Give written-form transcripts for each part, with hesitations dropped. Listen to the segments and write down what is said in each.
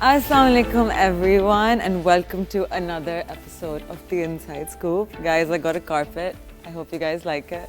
Assalamu alaikum everyone and welcome to another episode of The Inside Scoop. Guys, I got a carpet. I hope you guys like it.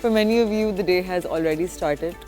For many of you, the day has already started.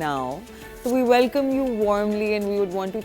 now. So we welcome you warmly and we would want to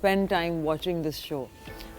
spend time watching this show.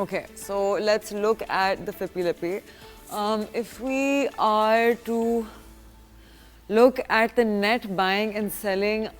Okay, so let's look at the Fibby Lippy. If we are to look at the net buying and selling,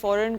foreign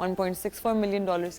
$1.64 million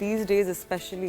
these days especially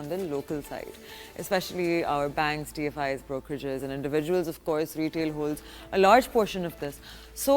on the local side, especially our banks, DFIs, brokerages and individuals. Of course, retail holds a large portion of this. So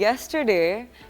yesterday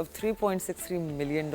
of $3.63 million,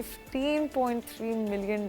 $15.3 million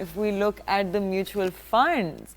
If we look at the mutual funds,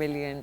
million.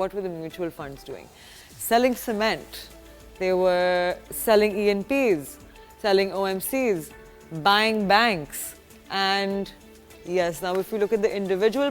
what were the mutual funds doing? Selling cement, they were selling ENPs, selling OMCs, buying banks, and yes, now if you look at the individual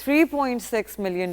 $3.6 million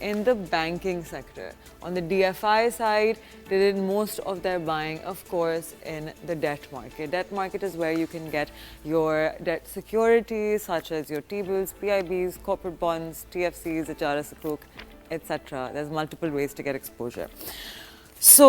in the banking sector. On the DFI side, they did most of their buying, of course, in the debt market. Debt market is where you can get your debt securities such as your T-bills, PIBs, corporate bonds, TFCs, HRS Sukuk, etc. There's multiple ways to get exposure. So,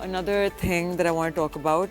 another thing that I want to talk about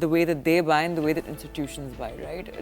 the way that they buy and the way that institutions buy, right?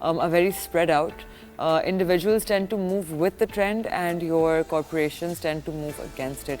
are very spread out. Individuals tend to move with the trend and your corporations tend to move against it.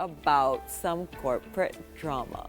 about some corporate drama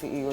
CEO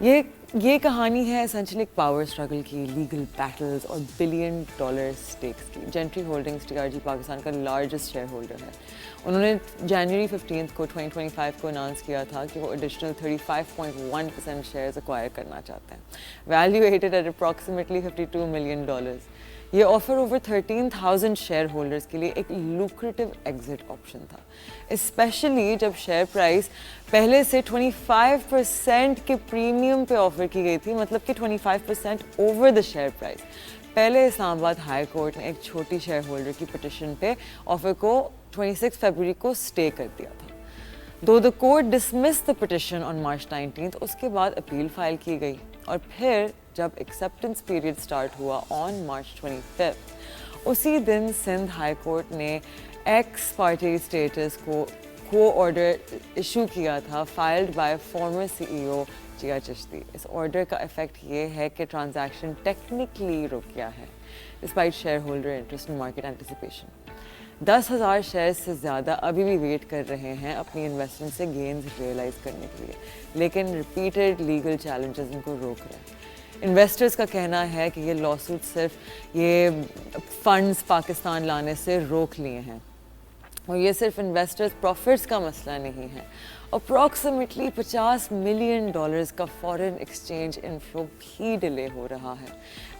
یہ کہانی ہے essentially ایک power struggle کی, legal Beatles اور $1 billion stacks کی. Gentry holdings TRG Pakistan کا largest share holder ہے. انہوں نے جنوری 15 کو 2025 کو اناؤنس کیا تھا کہ وہ ایڈیشنل 35.1% شیئرز ایکوائر کرنا چاہتے ہیں, ویلیویٹڈ ایٹ اپروکسیمیٹلی $52 ملین. یہ آفر اوور 13,000 شیئر ہولڈرز کے لیے ایک لوکریٹو ایگزٹ آپشن تھا, اسپیشلی جب شیئر پرائس پہلے سے 25% کے پریمیم پہ آفر کی گئی تھی, مطلب کہ 25% اوور دا شیئر پرائس. پہلے اسلام آباد ہائی کورٹ نے ایک چھوٹی شیئر ہولڈر کی پٹیشن پہ آفر کو 26 فیبروری کو اسٹے کر دیا تھا. دو the court dismiss the petition on March 19, اس کے بعد اپیل فائل کی گئی, اور پھر جب ایکسیپٹنس پیریڈ سٹارٹ ہوا آن مارچ 25, اسی دن سندھ ہائی کورٹ نے ex parte status quo order issue کیا تھا filed by former CEO Jia Chishti. اس آرڈر کا افیکٹ یہ ہے کہ ٹرانزیکشن ٹیکنیکلی رک گیا ہے despite shareholder interest in market anticipation. 10,000 share سے زیادہ ابھی بھی ویٹ کر رہے ہیں اپنی انویسٹمنٹ سے گینز ریئلائز کرنے کے لیے, لیکن ریپیٹڈ لیگل چیلنجز ان کو روک رہے ہیں. انویسٹرز کا کہنا ہے کہ یہ لا سوٹ صرف یہ فنڈز پاکستان لانے سے روک لیے ہیں, اور یہ صرف انویسٹرز پروفٹس کا مسئلہ نہیں ہے. اپروکسیمیٹلی $50 ملین کا فارن ایکسچینج انفلو بھی ڈیلے ہو رہا ہے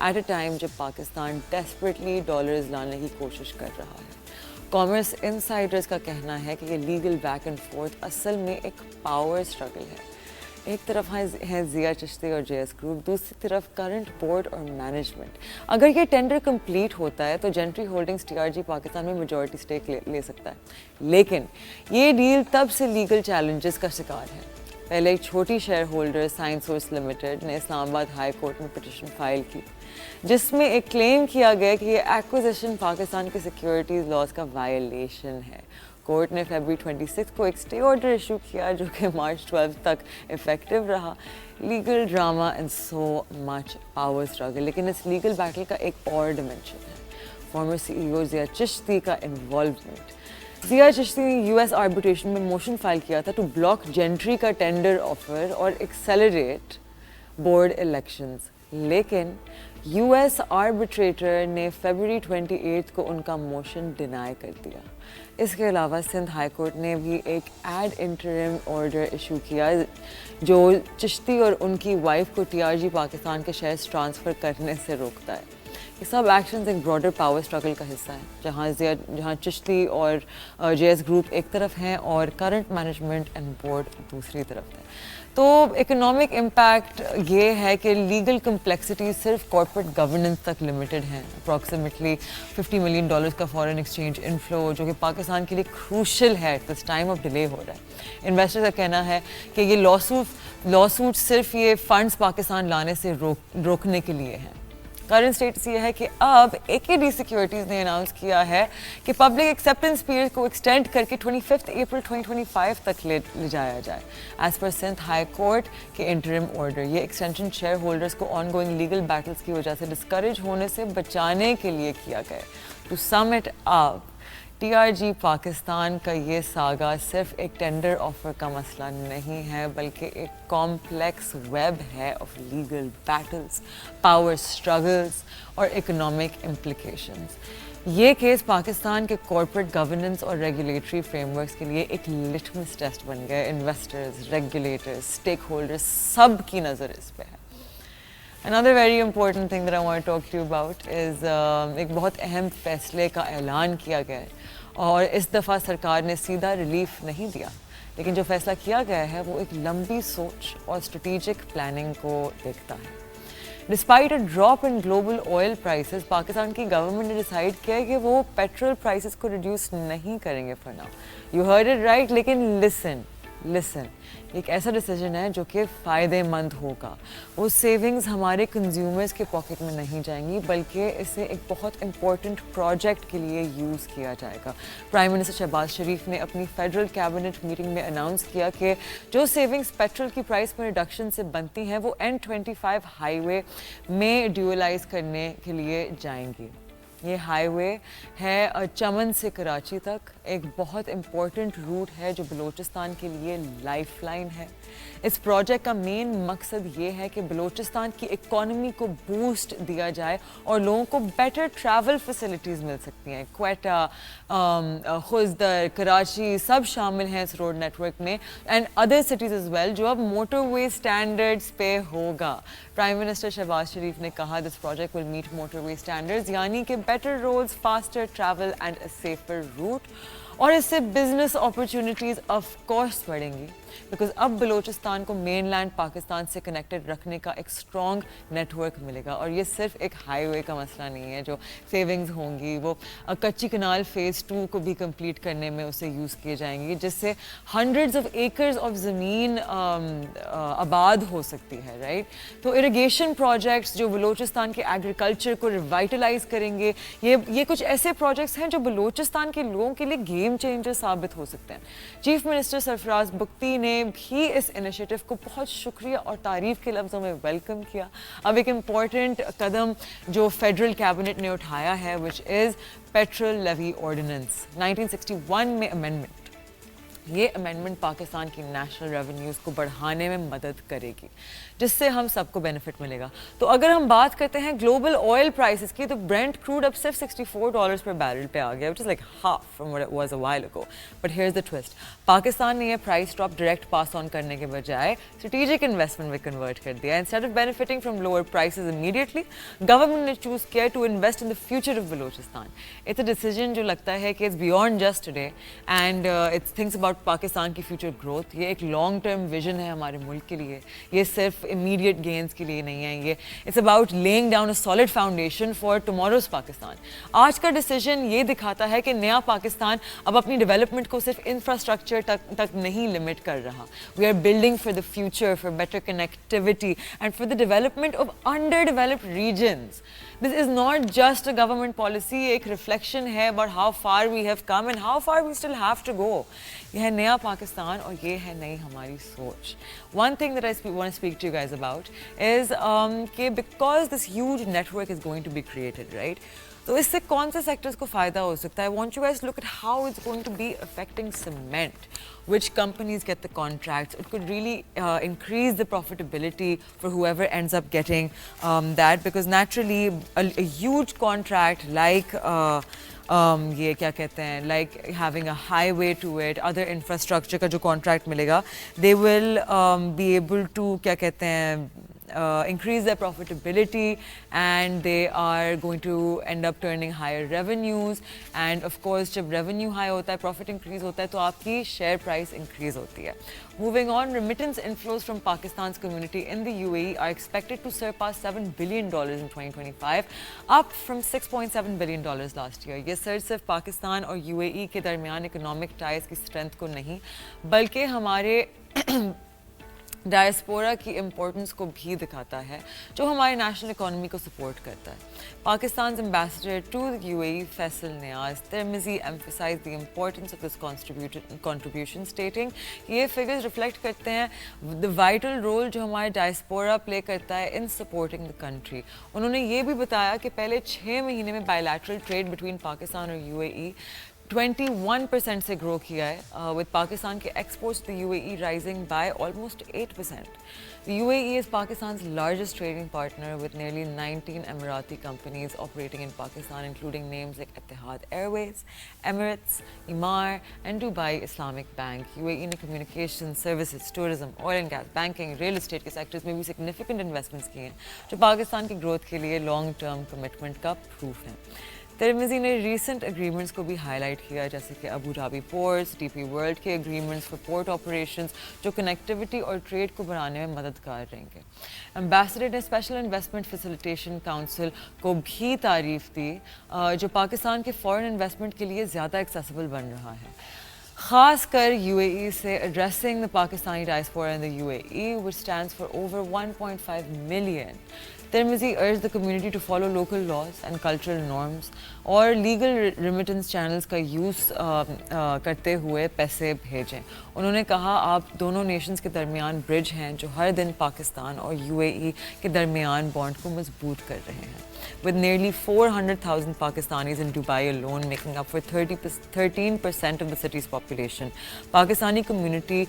ایٹ اے ٹائم جب پاکستان ڈیسپریٹلی ڈالرز لانے کی کوشش کر رہا ہے. کامرس انسائڈرز کا کہنا ہے کہ یہ لیگل بیک اینڈ فورتھ اصل میں ایک پاور اسٹرگل ہے. ایک طرف ہیں ضیا چشتی اور JS گروپ, دوسری طرف کرنٹ بورڈ اور مینجمنٹ. اگر یہ ٹینڈر کمپلیٹ ہوتا ہے تو جنٹری ہولڈنگز TRG پاکستان میں میجورٹی اسٹیک لے سکتا ہے, لیکن یہ ڈیل تب سے لیگل چیلنجز کا شکار ہے. پہلے ایک چھوٹی share holder Sign Source Limited نے اسلام آباد ہائی کورٹ میں پٹیشن فائل کی, جس میں ایک کلیم کیا گیا کہ یہ ایکوزیشن پاکستان کے سیکیورٹیز لاز کا وائلیشن ہے. کورٹ نے فیبروری 26 کو ایک اسٹے آرڈر ایشو کیا جو کہ مارچ 12 تک افیکٹو رہا. Legal drama and so much power struggle. لیکن اس لیگل بیٹل کا ایک اور ڈائمینشن ہے, فارمر CEO ضیا چشتی کا انوالومنٹ. ضیا چشتی نے US آربیٹریشن میں موشن فائل کیا تھا ٹو بلاک جنٹری کا ٹینڈر آفر اور ایکسیلریٹ بورڈ الیکشنز, لیکن US آربیٹریٹر نے فیبروری 28 کو ان کا موشن ڈینائی کر دیا. اس کے علاوہ سندھ ہائی کورٹ نے بھی ایک ایڈ انٹرم آرڈر ایشو کیا جو چشتی اور ان کی وائف کو TRG پاکستان کے شیئرز ٹرانسفر کرنے سے روکتا ہے. یہ سب ایکشنز ایک براڈر پاور اسٹرگل کا حصہ ہے, جہاں چشتی اور JS گروپ ایک طرف ہیں اور کرنٹ مینجمنٹ اینڈ بورڈ دوسری طرف ہے. تو اکنامک امپیکٹ یہ ہے کہ لیگل کمپلیکسٹی صرف کارپوریٹ گورننس تک لمیٹڈ ہیں. اپروکسیمیٹلی $50 ملین کا فارن ایکسچینج انفلو جو کہ پاکستان کے لیے کروشل ہے at this time of delay ہو رہا ہے. انویسٹر کا کہنا ہے کہ یہ لا سوٹ صرف یہ فنڈز پاکستان لانے سے روکنے کے لیے ہیں. کرنٹ اسٹیٹس یہ ہے کہ اب AKD سیکیورٹیز نے اناؤنس کیا ہے کہ پبلک ایکسیپٹنس پیریڈ کو ایکسٹینڈ کر کے 25 اپریل 2025 تک لے جایا جائے as per Sindh High court کے انٹرم آرڈر. یہ ایکسٹینشن شیئر ہولڈرز کو آن گوئنگ لیگل بیٹلز کی وجہ سے ڈسکریج ہونے سے بچانے کے لیے کیا گیا. To sum it up, TRG Pakistan کا یہ ساگا صرف ایک ٹینڈر آفر کا مسئلہ نہیں ہے بلکہ ایک کمپلیکس ویب ہے of legal Beatles, power struggles اور اکنامک امپلیکیشنز. یہ کیس پاکستان کے کارپوریٹ گورننس اور ریگولیٹری فریم ورکس کے لیے ایک لٹمس ٹیسٹ بن گیا. انویسٹرز, ریگولیٹرز, اسٹیک ہولڈرز سب کی نظر اس پہ ہے. Another very important thing that I want to talk to you about is ایک بہت اہم فیصلے کا اعلان کیا گیا ہے, اور اس دفعہ سرکار نے سیدھا ریلیف نہیں دیا, لیکن جو فیصلہ کیا گیا ہے وہ ایک لمبی سوچ اور اسٹریٹجک پلاننگ کو دیکھتا ہے. Despite a drop in global oil prices, Pakistan کی گورنمنٹ نے ڈیسائیڈ کیا کہ وہ پیٹرول پرائسز کو ریڈیوس نہیں کریں گے for now. You heard it right. لیکن لسن ایک ایسا ڈیسیجن ہے جو کہ فائدے مند ہوگا. وہ سیونگز ہمارے کنزیومرز کے پاکٹ میں نہیں جائیں گی بلکہ اسے ایک بہت امپورٹنٹ پروجیکٹ کے لیے یوز کیا جائے گا. پرائم منسٹر شہباز شریف نے اپنی فیڈرل کیبنٹ میٹنگ میں اناؤنس کیا کہ جو سیونگز پیٹرول کی پرائس میں ریڈکشن سے بنتی ہیں وہ N25 ہائی وے میں ڈیولائز کرنے کے لیے جائیں گی. یہ ہائی وے ہے چمن سے کراچی تک، ایک بہت امپورٹنٹ روٹ ہے جو بلوچستان کے لیے لائف لائن ہے. اس پروجیکٹ کا مین مقصد یہ ہے کہ بلوچستان کی اکانومی کو بوسٹ دیا جائے اور لوگوں کو بیٹر ٹریول فیسلٹیز مل سکتی ہیں. کوئٹہ، خزدر، کراچی سب شامل ہیں اس روڈ نیٹ ورک میں، and other cities as well, جو اب موٹر وے اسٹینڈرڈس پہ ہوگا. پرائم منسٹر شہباز شریف نے کہا this project will meet motorway standards, یعنی کہ better roads, faster travel and a safer route. اور اس سے بزنس اپرچونیٹیز آف کورس بڑھیں گی، بیکاز اب بلوچستان کو مین لینڈ پاکستان سے کنیکٹڈ رکھنے کا ایک اسٹرانگ نیٹ ورک ملے گا. اور یہ صرف ایک ہائی وے کا مسئلہ نہیں ہے. جو سیونگز ہوں گی وہ کچی کنال فیز 2 کو بھی کمپلیٹ کرنے میں اسے یوز کیے جائیں گی، جس سے ہنڈریڈز آف ایکرز آف زمین آباد ہو سکتی ہے، رائٹ. تو اریگیشن پروجیکٹس جو بلوچستان کے ایگریکلچر کو ریوائٹلائز کریں گے، یہ کچھ ایسے پروجیکٹس ہیں جو بلوچستان کے لوگوں کے لیے گیم چینجر ثابت ہو سکتے ہیں. چیف منسٹر سرفراز بگٹی نے بھی اس انیشیٹو کو بہت شکریہ اور تعریف کے لفظوں میں ویلکم کیا. اب ایک امپورٹنٹ قدم جو فیڈرل کیبنٹ نے اٹھایا ہے وچ از پیٹرول لیوی آرڈیننس 1961 میں امینڈمنٹ. یہ امینڈمنٹ پاکستان کی نیشنل ریونیوز کو بڑھانے میں مدد کرے گی، جس سے ہم سب کو بینیفٹ ملے گا. تو اگر ہم بات کرتے ہیں گلوبل آئل پرائسز کی، تو برینٹ کروڈ اب صرف $64 پر بیرل پہ آ گیا، which is like half from what it was a while ago. But here's the twist. Pakistan نے یہ price drop direct pass on کرنے کے بجائے اسٹریٹجک انویسٹمنٹ میں کنورٹ کر دیا. Instead of benefiting from lower prices immediately, government نے choose کیا to invest in the future of Balochistan. It's a decision جو لگتا ہے کہ it's beyond just today and it's thinks about Pakistan کی فیوچر گروتھ. یہ ایک لانگ ٹرم ویژن ہے ہمارے ملک کے لیے، یہ صرف امیڈیٹ گینز کے لیے نہیں ہے. یہ it's about laying down a solid foundation for tomorrow's Pakistan. آج کا ڈیسیجن یہ دکھاتا ہے کہ نیا پاکستان اب اپنی ڈیولپمنٹ کو صرف انفراسٹرکچر تک نہیں لمٹ کر رہا. We are building for the future, for better connectivity and for the development of underdeveloped regions. This is not just a government policy, ایک ریفلیکشن ہے about how far we have come and how far we still have to go. یہ ہے نیا پاکستان اور یہ ہے نئی ہماری سوچ. One thing that I want to speak to you guys about is کہ because this huge network is going to be created, right? تو اس سے کون سے سیکٹرز کو فائدہ ہو سکتا ہے؟ I want you guys to look at how it's going to be affecting cement, which companies get the contracts. It could really increase the profitability for whoever ends up getting that, because naturally a huge contract like یہ کیا کہتے ہیں like having a highway to it, other infrastructure کا جو contract ملے گا, they will be able to کیا کہتے ہیں increase their profitability, and they are going to end up turning higher revenues. And of course جب revenue high ہوتا ہے, profit increase ہوتا ہے, تو آپ کی share price increase ہوتی ہے. Moving on, remittance inflows from Pakistan's community in the UAE are expected to surpass $7 billion in 2025, up from $6.7 billion last year. یہ صرف پاکستان اور UAE کے درمیان economic ties کی strength کو نہیں, بلکہ ہمارے ڈائسپورا کی امپورٹنس کو بھی دکھاتا ہے, جو ہماری نیشنل اکانومی کو سپورٹ کرتا ہے. پاکستان's ambassador to the UAE, Faisal Niaz Tirmizi, emphasized the importance of this contribution, stating کہ یہ figures reflect کرتے ہیں the vital role جو ہمارے ڈائسپورا play کرتا ہے in supporting the country. انہوں نے یہ بھی بتایا کہ پہلے 6 مہینے میں bilateral trade between پاکستان اور UAE 21% سے گرو کیا ہے, with Pakistan کے exports to the UAE rising by almost 8%. The UAE is Pakistan's largest trading partner, with nearly 19 Emirati companies operating in Pakistan, including names like Etihad Airways, Emirates, Emaar, and Dubai Islamic Bank. UAE نے communications, services, tourism, oil and gas, banking, real estate کے sectors میں بھی significant investments کیے ہیں, جو پاکستان کی growth کے لیے long term commitment کا proof ہیں. ترمیزی نے ریسنٹ اگریمنٹس کو بھی ہائی لائٹ کیا, جیسے کہ Abu Dhabi ports, D P World کے اگریمنٹس فار پورٹ آپریشنز, جو کنیکٹیوٹی اور ٹریڈ کو بڑھانے میں مددگار رہیں گے. امبیسڈر نے اسپیشل انویسٹمنٹ فیسیلیٹیشن کاؤنسل کو بھی تعریف دی, جو پاکستان کے فورن انویسٹمنٹ کے لیے زیادہ ایکسیسیبل بن رہا ہے, خاص کر UAE سے. Addressing the Pakistani diaspora in the UAE, which stands for over 1.5 million. Tirmizi urged the community to follow local laws and cultural norms اور legal remittance channels کا یوز کرتے ہوئے پیسے بھیجیں. انہوں نے کہا آپ دونوں نیشنز کے درمیان برج ہیں جو ہر دن پاکستان اور UAE کے درمیان بانڈ کو مضبوط کر رہے ہیں. with nearly 400,000 Pakistanis in Dubai alone, making up for 13% of the city's population. Pakistani community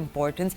importance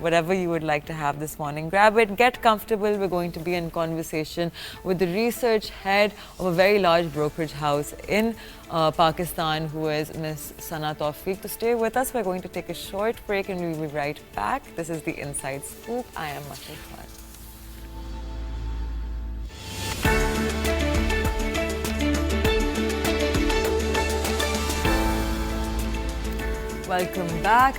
whatever you would like to have this morning, grab it, get comfortable. We're going to be in conversation with the research head of a very large brokerage house in Pakistan, who is Ms. Sana Tawfiq. To stay with us, we're going to take a short break and we'll be right back. This is the Inside Scoop. I am Mashal Khan. Welcome back.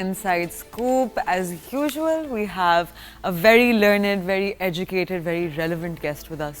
Inside Scoop. As usual, we have a very learned, very educated, very relevant guest with us.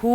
who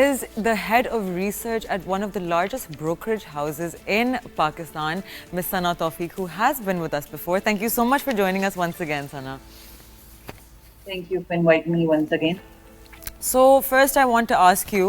is the head of research at one of the largest brokerage houses in Pakistan, Ms. Sana Tawfiq, who has been with us before. Thank you so much for joining us once again, Sana. Thank you for inviting me once again. So first I want to ask you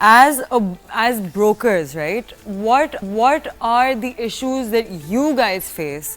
as brokers, right? What are the issues that you guys face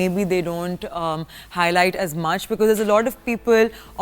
maybe they don't highlight as much, because there's a lot of people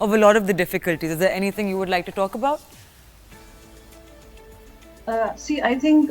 of a lot of the difficulties. Is there anything you would like to talk about? See, I think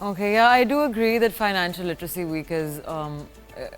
Okay, yeah, I do agree that Financial Literacy Week is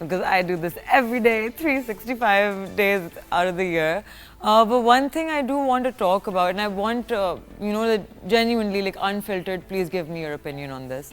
because I do this every day, 365 days out of the year. But one thing I do want to talk about, and I want, genuinely, like unfiltered, please give me your opinion on this.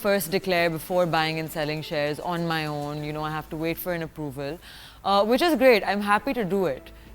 first declare before buying and selling shares on my own. I have to wait for an approval, which is great. I'm happy to do it.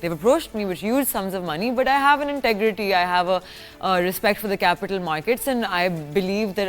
They've approached me with huge sums of money, but I have an integrity, I have a respect for the capital markets, and I believe that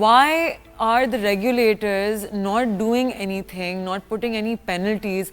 Why are the regulators not doing anything, not putting any penalties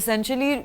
essentially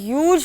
huge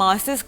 masses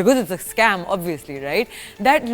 because it's a scam obviously, right, that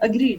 Agreed,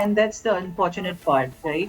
and that's the unfortunate part, right?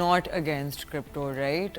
not against crypto, right,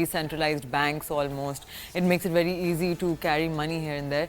decentralized banks almost, it makes it very easy to carry money here and there,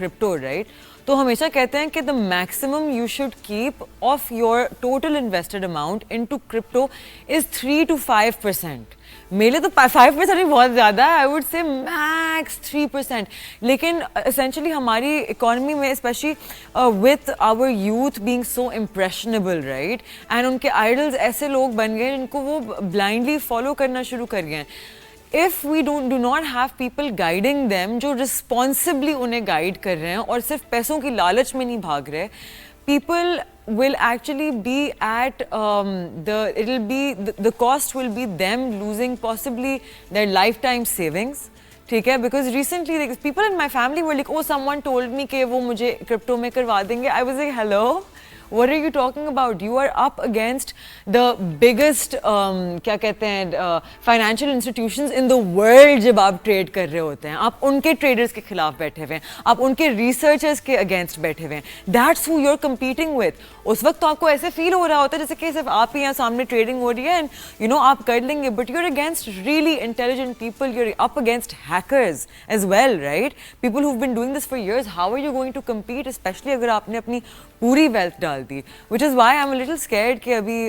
crypto, right, تو ہمیشہ کہتے ہیں کہ the maximum you should keep of your total invested amount into crypto is 3 to 5%. میرے لیے تو 5% ہی بہت زیادہ ہے. I would say max 3%. لیکن اسینشلی ہماری اکانومی میں especially with our youth being so impressionable right, and ان کے آئیڈلز ایسے لوگ بن گئے جن کو وہ بلائنڈلی فالو کرنا شروع کر گئے ہیں. If we do not have people guiding them جو responsibly انہیں guide کر رہے ہیں اور صرف پیسوں کی لالچ میں نہیں بھاگ رہے, people will actually be at the cost will be them losing possibly their lifetime savings. ٹھیک ہے, because recently people in my family were like, oh someone told me کہ وہ مجھے crypto میں کروا دیں گے. I was like, hello, what are you talking about? You are up against the biggest کیا کہتے ہیں financial institutions in the world. جب آپ ٹریڈ کر رہے ہوتے ہیں آپ ان کے ٹریڈرز کے خلاف بیٹھے ہوئے ہیں, آپ ان کے ریسرچرز کے اگینسٹ بیٹھے ہوئے ہیں. That's who you're competing with. اس وقت تو آپ کو ایسے فیل ہو رہا ہوتا ہے جیسے کہ صرف آپ ہی یہاں سامنے ٹریڈنگ ہو رہی ہے اینڈ یو نو آپ کر لیں گے, but you are against really intelligent people, you are up against hackers as well right, people who've been doing this for years. How are you going to compete, especially اگر آپ نے اپنی پوری wealth ڈال دی, which is why I'm a little scared کہ ابھی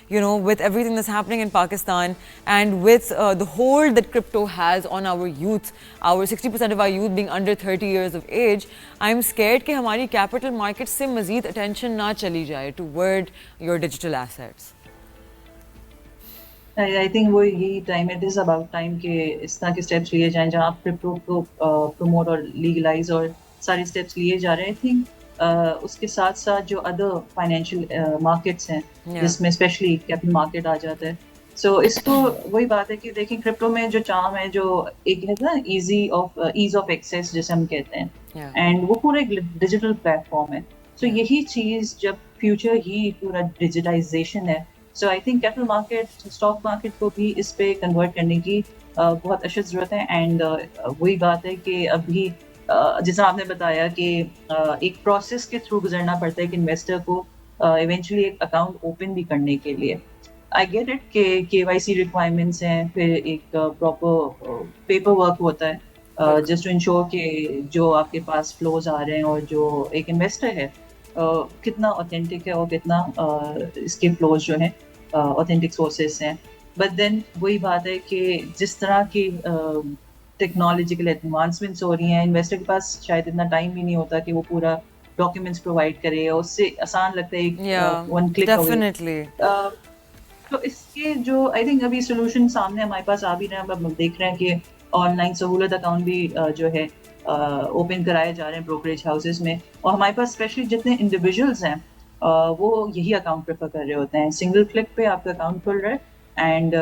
you know with everything that's happening in Pakistan and with the hold that crypto has on our youth, our 60% of our youth being under 30 years of age, I'm scared کہ ہماری capital markets سے مزید attention نہ چلی جائے toward your digital assets. I think وہ یہی time, it is about time کہ اس طرح کے اسٹیپس لیے جائیں جہاں کرپٹو کو پروموٹ اور لیگلائز اور سارے اسٹیپس لیے جا رہے ہیں. آئی تھنک اس کے ساتھ ساتھ جو ادر فائنینشیل مارکیٹس ہیں جس میں اسپیشلی کیپٹل مارکیٹ آ جاتا ہے, سو اس کو وہی بات ہے کہ دیکھیں کرپٹو میں جو چارم ہے جو ایک ہے نا ایز آف ایکسیس جیسے ہم کہتے ہیں, اینڈ وہ پورا ایک ڈیجیٹل پلیٹ فارم ہے. سو یہی چیز جب فیوچر ہی پورا ڈیجیٹائزیشن ہے, so I think capital market stock market کو بھی اس پہ کنورٹ کرنے کی بہت اشد ضرورت ہے. اینڈ وہی بات ہے کہ ابھی جیسا آپ نے بتایا کہ ایک پروسیس کے تھرو گزرنا پڑتا ہے کہ انویسٹر کو ایونچولی ایک اکاؤنٹ اوپن بھی کرنے کے لیے. آئی گیٹ اٹ کہ KYC ریکوائرمنٹس ہیں, پھر ایک پراپر پیپر ورک ہوتا ہے جسٹ ٹو انشور کہ جو آپ کے پاس فلوز آ رہے ہیں اور جو ایک انویسٹر ہے کتنا اوتھینٹک ہے اور کتنا اس کے فلوز جو ہیں اوتھینٹک سورسز ہیں. بٹ دین وہی بات ہے کہ جس طرح کی ٹیکنالوجیکل ایڈوانسمنٹس ہو رہی ہیں, انویسٹر کے پاس شاید اتنا ٹائم بھی نہیں ہوتا کہ وہ پورا ڈاکیومنٹس پرووائڈ کرے, اور اس سے آسان لگتا ہے ایک ون کلک ڈیفینیٹلی. تو اس کے جو آئی تھنک ابھی سولوشن سامنے ہمارے پاس آ بھی رہے ہیں, ہم دیکھ رہے ہیں کہ آن لائن سہولت اکاؤنٹ بھی جو ہے اوپن کرائے جا رہے ہیں بروکریج ہاؤسز میں, اور ہمارے پاس اسپیشلی جتنے انڈیویجولس ہیں وہ یہی اکاؤنٹ پریفر کر رہے ہوتے ہیں. سنگل کلک پہ آپ کا اکاؤنٹ کھل رہا ہے, اینڈ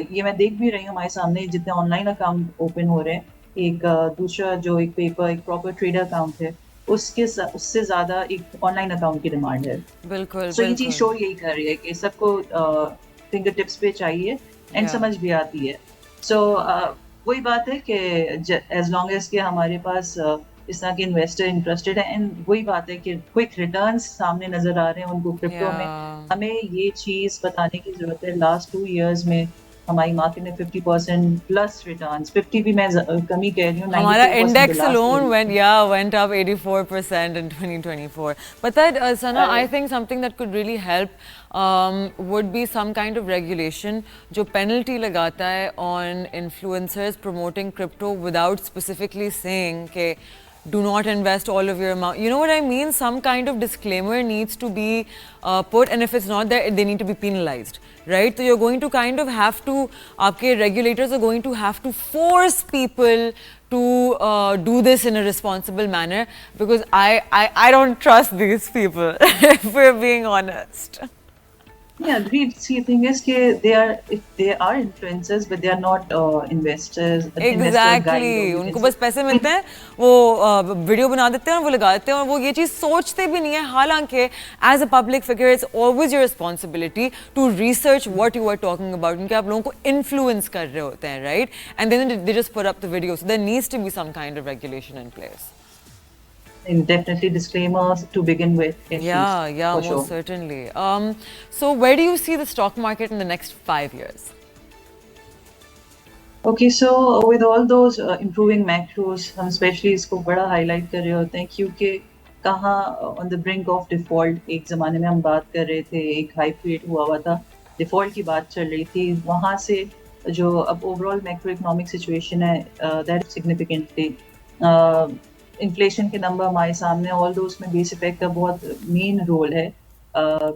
یہ میں دیکھ بھی رہی ہوں ہمارے سامنے جتنے آن لائن اکاؤنٹ اوپن ہو رہے ہیں, ایک دوسرا جو ایک پیپر ایک پراپر ٹریڈر اکاؤنٹ ہے اس سے زیادہ ایک آن لائن اکاؤنٹ کی ڈیمانڈ ہے. بالکل. سو یہ چیز شو یہی کر رہی ہے کہ سب کو فنگر ٹپس پہ چاہیے اینڈ سمجھ بھی آتی ہے. سو وہی بات ہے کہ ایز لانگ ایز کہ ہمارے پاس اس طرح کے انویسٹر انٹرسٹیڈ ہیں, اینڈ وہی بات ہے کہ کوئک ریٹرنس سامنے نظر آ رہے ہیں ان کو کرپٹو میں, ہمیں یہ چیز بتانے کی ضرورت ہے. لاسٹ 2 years میں ہماری مارکیٹ میں 50% پلس ریٹرنس, 50 بھی میں کمی کہہ رہی ہوں, ہمارا index alone went up 84% in 2024. But that Sana, I think something that could really help would be some kind of regulation جو penalty لگاتا ہے on influencers promoting crypto without specifically saying کہ do not invest all of your amount. You know what I mean? Some kind of disclaimer needs to be put, and if it's not there, they need to be penalized, right? So you're going to kind of have to, aapke regulators are going to have to force people to do this in a responsible manner, because I don't trust these people if we're being honest. Yeah, agreed. See, the thing is they are influencers, but they are not investors. Exactly. ان کو بس پیسے ملتے ہیں, وہ video بنا دیتے ہیں اور وہ لگا دیتے ہیں, اور وہ یہ چیز سوچتے بھی نہیں ہیں. حالانکہ as a public figure it's always your responsibility to research what you are talking about, کیونکہ آپ لوگوں کو انفلوئنس کر رہے ہوتے ہیں, right, and then they just put up the video. So there needs to be some kind of regulation in place. And definitely disclaimers to begin with. Yeah, most certainly. So where do you see the stock market in the next 5 years? Okay, so with all those improving macros, ہم especially اس کو بڑا highlight کر رہے ہوتے ہیں کیونکہ کہاں آن دا برنک of default. ایک زمانے میں ہم بات کر رہے تھے, ایک ہائی کریٹ ہوا تھا, ڈیفالٹ کی بات چل رہی تھی, وہاں سے جو اب over all macro economic situation ہے دیٹ سگنیفیکنٹلی انفلیشن کے نمبر ہمارے سامنے, آل دو اس میں بیس افیکٹ کا بہت مین رول ہے,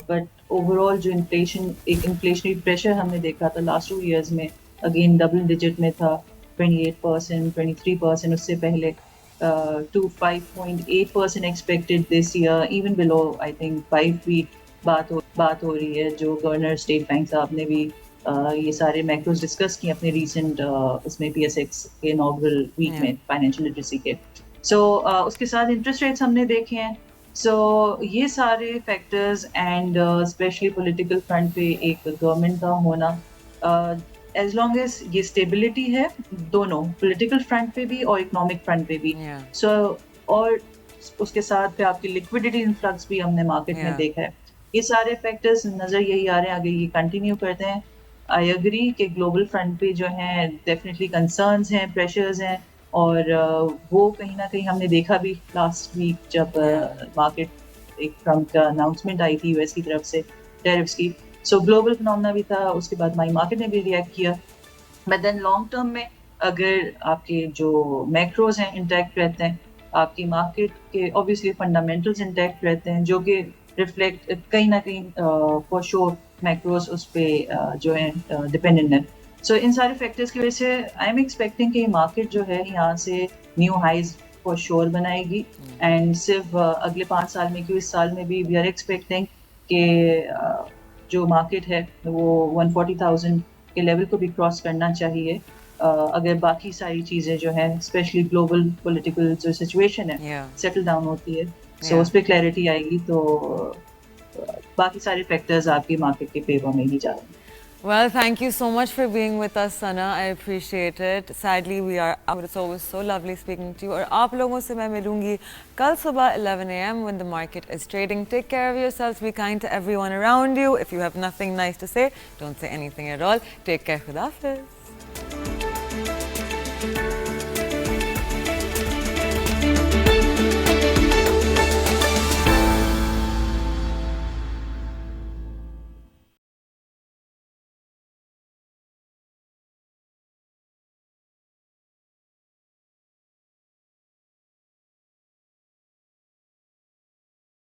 بٹ اوور آل جو ایک انفلیشنری پریشر ہم نے دیکھا تھا لاسٹ 2 ایئرز میں, اگین ڈبل ڈیجٹ میں تھا, 28%, 23%, اس سے پہلے to 5.8% expected this year, even below I think 5 بھی بات ہو رہی ہے, جو گورنر اسٹیٹ بینک صاحب نے بھی یہ سارے میکروز ڈسکس کیے اپنے ریسنٹ اس میں PSX کے انوگرل ویک میں فائنینشیل لٹریسی کے. سو اس کے ساتھ انٹرسٹ ریٹس ہم نے دیکھے ہیں. سو یہ سارے factors and especially political front پہ ایک گورنمنٹ کا ہونا, ایز لانگ ایز یہ اسٹیبلٹی ہے دونوں پولیٹیکل فرنٹ پہ بھی اور اکنامک فرنٹ پہ بھی. سو اور اس کے ساتھ پہ آپ کی لکوڈیٹی انفلکس بھی ہم نے مارکیٹ میں دیکھا ہے. یہ سارے فیکٹرز نظر یہی آ رہے ہیں, آگے یہ کنٹینیو کرتے ہیں. آئی اگری کہ گلوبل فرنٹ پہ جو ہیں ڈیفینیٹلی کنسرنز ہیں, پریشرز ہیں, اور وہ کہیں نہ کہیں ہم نے دیکھا بھی لاسٹ ویک جب مارکیٹ ایک ٹرمپ کا اناؤنسمنٹ آئی تھی US کی طرف سے ٹیرفس کی. سو گلوبل فنومنا بھی تھا, اس کے بعد ہماری مارکیٹ نے بھی ریئیکٹ کیا. بٹ دین لانگ ٹرم میں اگر آپ کے جو میکروز ہیں انٹیکٹ رہتے ہیں, آپ کی مارکیٹ کے اوبیسلی فنڈامنٹلز انٹیکٹ رہتے ہیں, جو کہ ریفلیکٹ کہیں نہ کہیں فور شور میکروز اس پہ جو ہے ڈپینڈنٹ ہے. سو ان سارے فیکٹرز کی وجہ سے آئی ایم ایکسپیکٹنگ کہ یہ مارکیٹ جو ہے یہاں سے نیو ہائیز فور شور بنائے گی. اینڈ صرف اگلے 5 سال میں کیوں, اس سال میں بھی وی آر ایکسپیکٹنگ کہ جو مارکیٹ ہے وہ 140,000 کے لیول کو بھی کراس کرنا چاہیے, اگر باقی ساری چیزیں جو ہیں اسپیشلی گلوبل پولیٹیکل جو سچویشن ہے سیٹل ڈاؤن ہوتی ہے. سو اس پہ کلیئرٹی آئے گی تو باقی سارے فیکٹرز آپ کی مارکیٹ کے فیور میں ہی جا رہے ہیں. Well, thank you so much for being with us, Sana. I appreciate it. Sadly, we are out. It's always so lovely speaking to you. اور آپ لوگوں سے میں ملوں گی کل صبح 11 a.m. when the market is trading. Take care of yourselves. Be kind to everyone around you. If you have nothing nice to say, don't say anything at all. Take care. Khuda Hafiz.